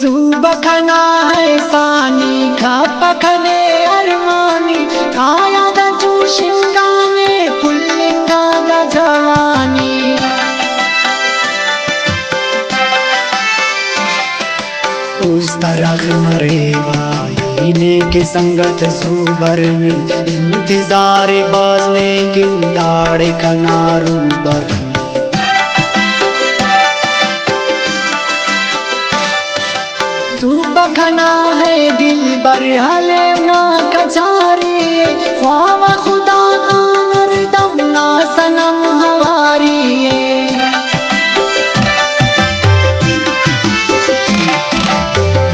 बखना है सानी खा पखने अरमानी काया दा चूशिंगा में पुल्लिंगा दा जवानी उस तरह मरेगा इने के संगत सुबर में इंतजार बाजने की दाड़े कनारू बर तू बखना है दिल बर हले ना कचारी ख्वाब खुदा का मरदम ना सनम हमारी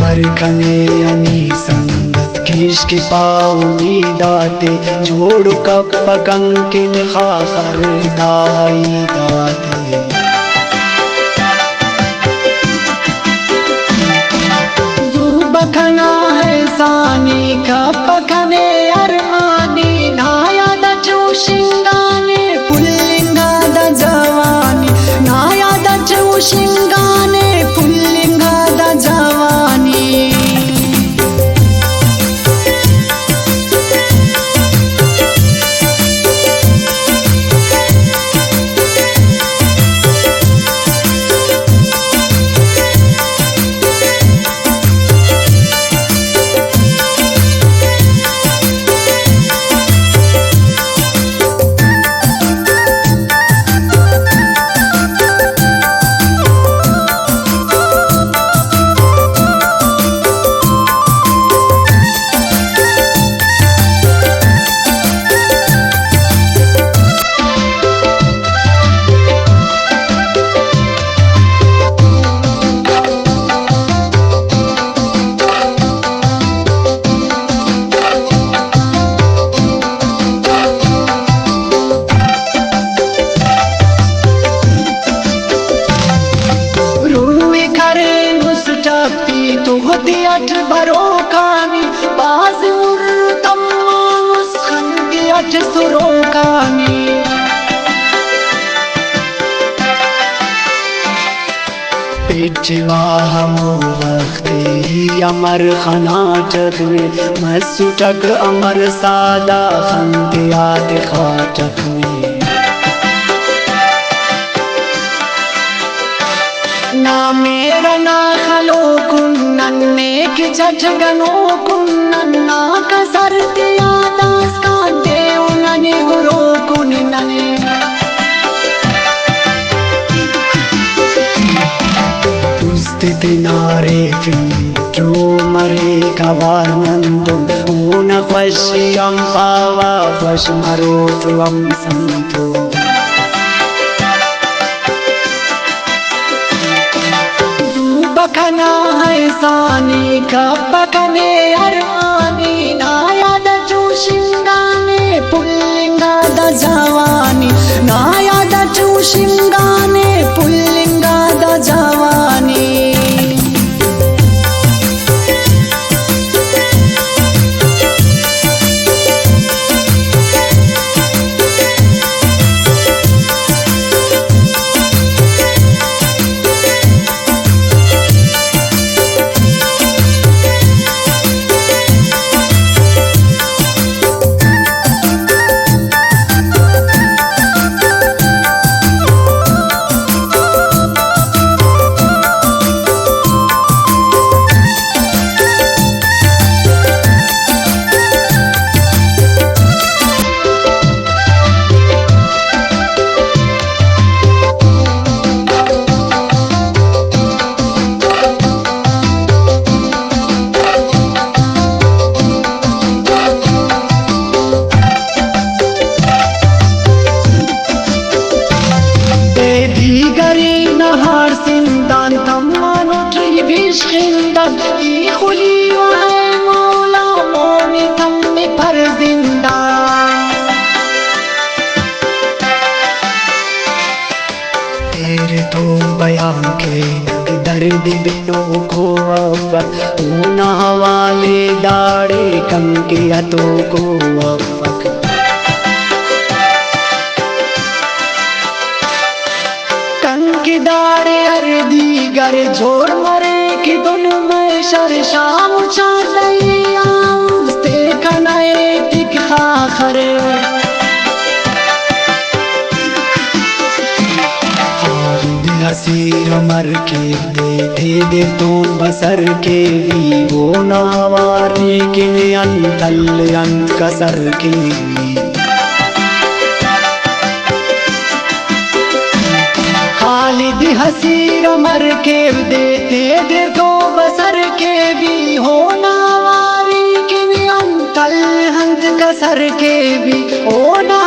बरकने अनी संगत खींच के पाऊनी दाते जोड़ कप कंकिन खाखर दाई दाते बखना है सानी का पखने अरमानी नाया दा चूशिंगाने पुल्लिंगा दा जवानी नाया दा चूशिंगाने पुल्लिंगा दा जवानी तो होती अठ भरो कानी बाज तम की अठ सुरो कानी पिछवा हम वक्ती अमर खनाटक में मसूटक अमर सादा खंतियात खाटक में ना मेरा ना खलो कुन्नन नेक जठ गनो कुन्नन ना कसर दिया दास का दे उन्ने गुरो कुन्नने तुस्तित नारे जो मरे कवार नंदो ऊन ख्वशियम पावा ख्वश मरो तुम संतो बखना है सानी का पखने अरमानी नाया दा चूशिंगाने पुल्लिंगा दा जवानी नाया दा चूशिंगाने पुल्लिंगा दा जवानी नहार सिंदान तम्मानो ट्री बिश्किंदान ई खुली वाहे मौला मोनी तम्मी पर जिंदान तेरे तो बयान के दर्द बिनो को अवक ऊना वाले दाड़े कम किया तो को अवक की दाड़े हर दी गर जोर मरे की दुन में कर शाम चाहतैया देखनाए दिखा खरे हसीर मर के दे तो बसर के भी वो नावारी के अंतल अंत कसर के खालिद हसीर मर के दे तो बसर के भी हो नावारी के अंतल अंत कसर के भी हो ना